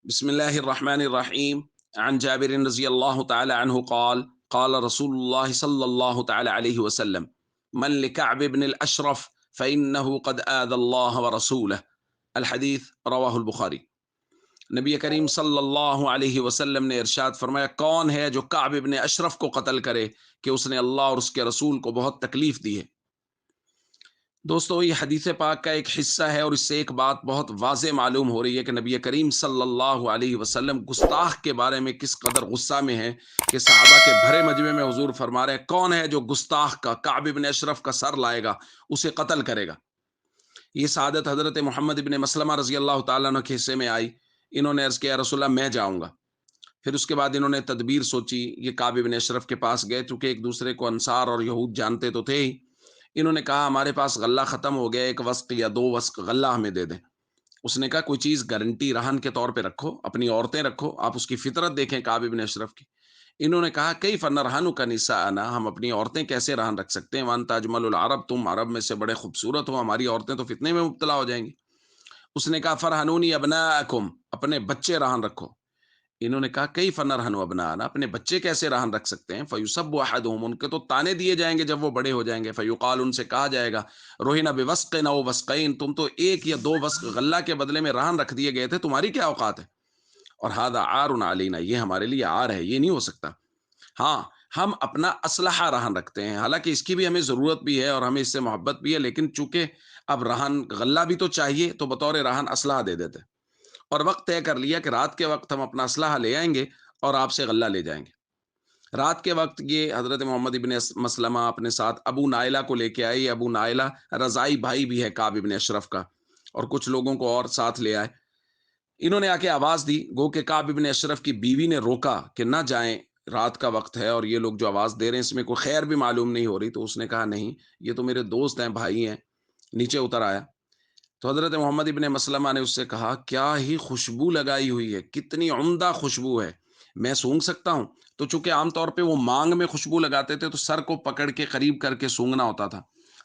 بسم الله الرحمن الرحيم. عن جابر رضي الله تعالى عنه قال قال رسول الله صلى الله تعالى عليه وسلم: من لكعب بن الأشرف فإنه قد آذى الله ورسوله. الحديث رواه البخاری۔ نبی کریم صلی اللہ علیہ وسلم نے ارشاد فرمایا، کون ہے جو کعب ابن اشرف کو قتل کرے کہ اس نے اللہ اور اس کے رسول کو بہت تکلیف دی ہے۔ دوستو، یہ حدیث پاک کا ایک حصہ ہے اور اس سے ایک بات بہت واضح معلوم ہو رہی ہے کہ نبی کریم صلی اللہ علیہ وسلم گستاخ کے بارے میں کس قدر غصہ میں ہیں کہ صحابہ کے بھرے مجمع میں حضور فرما رہے ہیں، کون ہے جو گستاخ کا کعب ابن اشرف کا سر لائے گا، اسے قتل کرے گا۔ یہ سعادت حضرت محمد ابن مسلمہ رضی اللہ تعالیٰ عنہ کے حصے میں آئی۔ انہوں نے عرض کیا، رسول اللہ میں جاؤں گا۔ پھر اس کے بعد انہوں نے تدبیر سوچی، یہ کعب ابن اشرف کے پاس گئے، چونکہ ایک دوسرے کو انصار اور یہود جانتے تو تھے ہی۔ انہوں نے کہا، ہمارے پاس غلہ ختم ہو گیا، ایک وسق یا دو وسق غلہ ہمیں دے دیں۔ اس نے کہا، کوئی چیز گارنٹی رہن کے طور پہ رکھو، اپنی عورتیں رکھو، آپ اس کی فطرت دیکھیں کعب ابن اشرف کی۔ انہوں نے کہا، کیف نرہنک نساءنا، ہم اپنی عورتیں کیسے رہن رکھ سکتے ہیں، وانت اجمل العرب، تم عرب میں سے بڑے خوبصورت ہو، ہماری عورتیں تو فتنے میں مبتلا ہو جائیں گی۔ اس نے کہا، فرہنونی ابناءکم، اپنے بچے رہن رکھو۔ انہوں نے کہا، کیف نرہن ابناءنا، اپنے بچے کیسے رہن رکھ سکتے ہیں، فیسب احدہم، ان کے تو تانے دیے جائیں گے جب وہ بڑے ہو جائیں گے، فیقال، ان سے کہا جائے گا، روہنا بوسقن او وسقین، تم تو ایک یا دو وسق غلہ کے بدلے میں رہن رکھ دیے گئے تھے، تمہاری کیا اوقات ہے، اور ھذا عار علینا، یہ ہمارے لیے عار ہے، یہ نہیں ہو سکتا۔ ہاں، ہم اپنا اسلحہ رہن رکھتے ہیں، حالانکہ اس کی بھی ہمیں ضرورت بھی ہے اور ہمیں اس سے محبت بھی ہے، لیکن چونکہ اب رہن غلہ بھی تو چاہیے، تو بطور رہن اسلحہ دے دیتے، اور وقت طے کر لیا کہ رات کے وقت ہم اپنا اسلحہ لے آئیں گے اور آپ سے غلہ لے جائیں گے۔ رات کے وقت یہ حضرت محمد ابن مسلمہ اپنے ساتھ ابو نائلہ کو لے کے آئے۔ یہ ابو نائلہ رضائی بھائی بھی ہے کعب ابن اشرف کا، اور کچھ لوگوں کو اور ساتھ لے آئے۔ انہوں نے آ کے آواز دی، گو کہ کعب ابن اشرف کی بیوی نے روکا کہ نہ جائیں، رات کا وقت ہے اور یہ لوگ جو آواز دے رہے ہیں اس میں کوئی خیر بھی معلوم نہیں ہو رہی، تو اس نے کہا، نہیں، یہ تو میرے دوست ہیں، بھائی ہیں۔ نیچے اتر آیا تو حضرت محمد ابن مسلمہ نے اس سے کہا، کیا ہی خوشبو لگائی ہوئی ہے، کتنی عمدہ خوشبو ہے، میں سونگھ سکتا ہوں؟ تو چونکہ عام طور پہ وہ مانگ میں خوشبو لگاتے تھے تو سر کو پکڑ کے قریب کر کے سونگنا ہوتا تھا،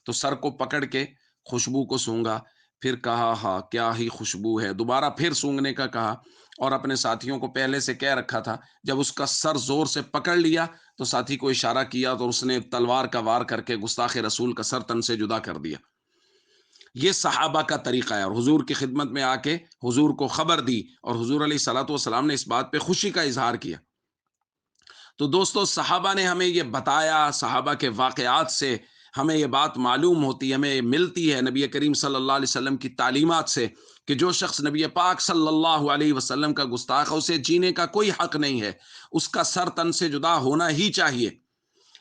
تو سر کو پکڑ کے خوشبو کو سونگا، پھر کہا، ہاں کیا ہی خوشبو ہے، دوبارہ پھر سونگنے کا کہا، اور اپنے ساتھیوں کو پہلے سے کہہ رکھا تھا، جب اس کا سر زور سے پکڑ لیا تو ساتھی کو اشارہ کیا تو اس نے تلوار کا وار کر کے گستاخ رسول کا سر تن سے جدا کر دیا۔ یہ صحابہ کا طریقہ ہے، اور حضور کی خدمت میں آ کے حضور کو خبر دی، اور حضور علیہ الصلوۃ والسلام نے اس بات پہ خوشی کا اظہار کیا۔ تو دوستو، صحابہ نے ہمیں یہ بتایا، صحابہ کے واقعات سے ہمیں یہ بات معلوم ہوتی ہے، ہمیں ملتی ہے نبی کریم صلی اللہ علیہ وسلم کی تعلیمات سے، کہ جو شخص نبی پاک صلی اللہ علیہ وسلم کا گستاخ ہے، اسے جینے کا کوئی حق نہیں ہے، اس کا سر تن سے جدا ہونا ہی چاہیے۔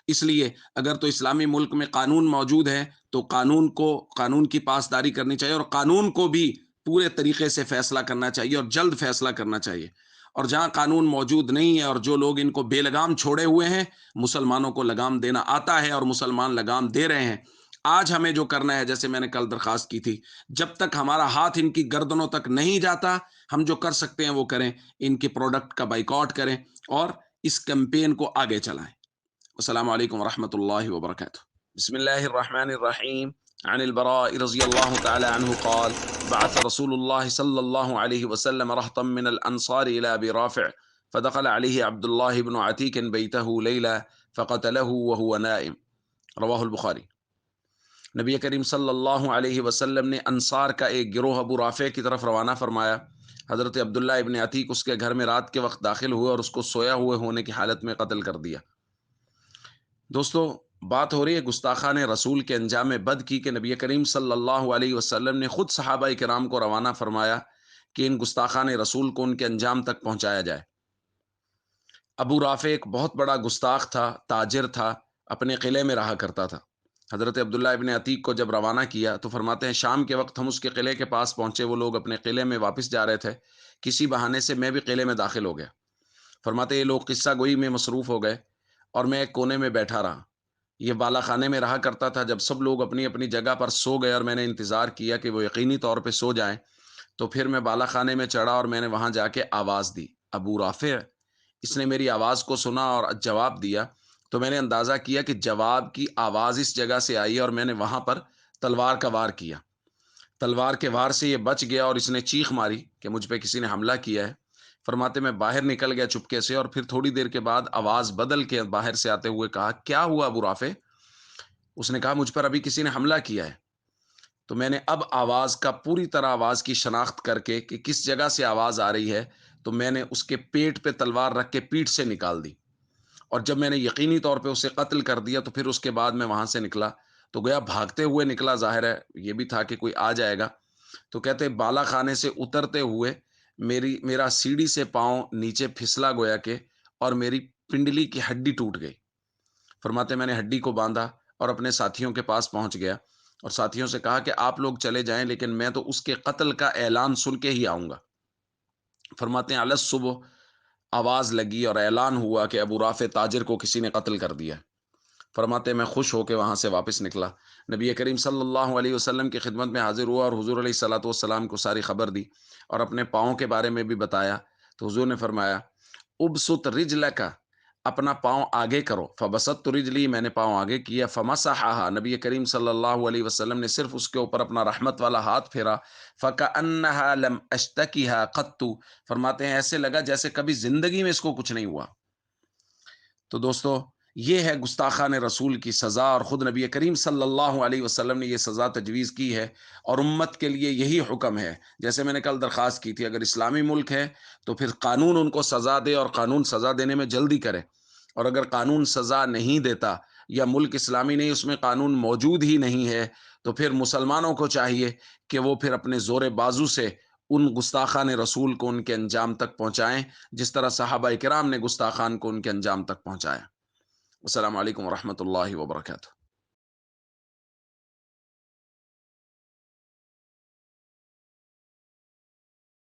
اس لیے اگر تو اسلامی ملک میں قانون موجود ہے تو قانون کی پاسداری کرنی چاہیے، اور قانون کو بھی پورے طریقے سے فیصلہ کرنا چاہیے اور جلد فیصلہ کرنا چاہیے۔ اور جہاں قانون موجود نہیں ہے اور جو لوگ ان کو بے لگام چھوڑے ہوئے ہیں، مسلمانوں کو لگام دینا آتا ہے اور مسلمان لگام دے رہے ہیں۔ آج ہمیں جو کرنا ہے، جیسے میں نے کل درخواست کی تھی، جب تک ہمارا ہاتھ ان کی گردنوں تک نہیں جاتا، ہم جو کر سکتے ہیں وہ کریں، ان کے پروڈکٹ کا بائیکاٹ کریں اور اس کیمپین کو آگے چلائیں۔ السلام علیکم ورحمۃ اللہ وبرکاتہ۔ بسم اللہ الرحمن الرحیم۔ عن البراء رضی اللہ تعالی عنہ قال بعث رسول اللہ صلی اللہ علیہ وسلم رهطا من الانصار الى ابی رافع فدخل علیہ عبد اللہ بن عتیق بیتہ لیلا فقتلہ وهو نائم، رواہ البخاری۔ نبی کریم صلی اللہ علیہ وسلم نے انصار کا ایک گروہ ابو رافع کی طرف روانہ فرمایا۔ حضرت عبداللہ ابن عتیق اس کے گھر میں رات کے وقت داخل ہوئے اور اس کو سویا ہوئے ہونے کی حالت میں قتل کر دیا۔ دوستو، بات ہو رہی ہے گستاخان رسول کے انجام بد کی، کہ نبی کریم صلی اللہ علیہ وسلم نے خود صحابہ کرام کو روانہ فرمایا کہ ان گستاخان رسول کو ان کے انجام تک پہنچایا جائے۔ ابو رافع ایک بہت بڑا گستاخ تھا، تاجر تھا، اپنے قلعے میں رہا کرتا تھا۔ حضرت عبداللہ ابن عتیق کو جب روانہ کیا تو فرماتے ہیں، شام کے وقت ہم اس کے قلعے کے پاس پہنچے، وہ لوگ اپنے قلعے میں واپس جا رہے تھے، کسی بہانے سے میں بھی قلعے میں داخل ہو گیا۔ فرماتے یہ لوگ قصہ گوئی میں مصروف ہو گئے اور میں ایک کونے میں بیٹھا رہا۔ یہ بالا خانے میں رہا کرتا تھا، جب سب لوگ اپنی اپنی جگہ پر سو گئے اور میں نے انتظار کیا کہ وہ یقینی طور پہ سو جائیں، تو پھر میں بالا خانے میں چڑھا اور میں نے وہاں جا کے آواز دی، ابو رافع۔ اس نے میری آواز کو سنا اور جواب دیا، تو میں نے اندازہ کیا کہ جواب کی آواز اس جگہ سے آئی ہے، اور میں نے وہاں پر تلوار کا وار کیا۔ تلوار کے وار سے یہ بچ گیا اور اس نے چیخ ماری کہ مجھ پہ کسی نے حملہ کیا ہے۔ فرماتے میں باہر نکل گیا چپکے سے، اور پھر تھوڑی دیر کے بعد آواز بدل کے باہر سے آتے ہوئے کہا کیا ہوا ابو رافع؟ اس نے کہا مجھ پر ابھی کسی نے حملہ کیا ہے۔ تو میں نے اب آواز کا پوری طرح آواز کی شناخت کر کے کہ کس جگہ سے آواز آ رہی ہے، تو میں نے اس کے پیٹ پہ تلوار رکھ کے پیٹھ سے نکال دی، اور جب میں نے یقینی طور پہ اسے قتل کر دیا تو پھر اس کے بعد میں وہاں سے نکلا، تو گویا بھاگتے ہوئے نکلا، ظاہر ہے یہ بھی تھا کہ کوئی آ جائے گا۔ تو کہتے بالا خانے سے اترتے ہوئے میرا سیڑھی سے پاؤں نیچے پھسلا گویا کہ، اور میری پنڈلی کی ہڈی ٹوٹ گئی۔ فرماتے میں نے ہڈی کو باندھا اور اپنے ساتھیوں کے پاس پہنچ گیا، اور ساتھیوں سے کہا کہ آپ لوگ چلے جائیں، لیکن میں تو اس کے قتل کا اعلان سن کے ہی آؤں گا۔ فرماتے ہیں الس صبح آواز لگی اور اعلان ہوا کہ ابو رافع تاجر کو کسی نے قتل کر دیا۔ فرماتے میں خوش ہو کے وہاں سے واپس نکلا، نبی کریم صلی اللہ علیہ وسلم کی خدمت میں حاضر ہوا اور حضور علیہ الصلوۃ والسلام کو ساری خبر دی اور اپنے پاؤں کے بارے میں بھی بتایا۔ تو حضور نے فرمایا ابسط رجلک، اپنا پاؤں آگے کرو، فبسطت رجلی، میں نے پاؤں آگے کیا، فمسحھا، نبی کریم صلی اللہ علیہ وسلم نے صرف اس کے اوپر اپنا رحمت والا ہاتھ پھیرا، فکأنھا لم اشتکیھا قط، فرماتے ہیں ایسے لگا جیسے کبھی زندگی میں اس کو کچھ نہیں ہوا۔ تو دوستو یہ ہے گستاخان رسول کی سزا، اور خود نبی کریم صلی اللہ علیہ وسلم نے یہ سزا تجویز کی ہے، اور امت کے لیے یہی حکم ہے۔ جیسے میں نے کل درخواست کی تھی، اگر اسلامی ملک ہے تو پھر قانون ان کو سزا دے، اور قانون سزا دینے میں جلدی کرے، اور اگر قانون سزا نہیں دیتا یا ملک اسلامی نہیں، اس میں قانون موجود ہی نہیں ہے، تو پھر مسلمانوں کو چاہیے کہ وہ پھر اپنے زور بازو سے ان گستاخان رسول کو ان کے انجام تک پہنچائیں، جس طرح صحابہ کرام نے گستاخان کو ان کے انجام تک پہنچایا۔ السلام علیکم ورحمۃ اللہ وبرکاتہ۔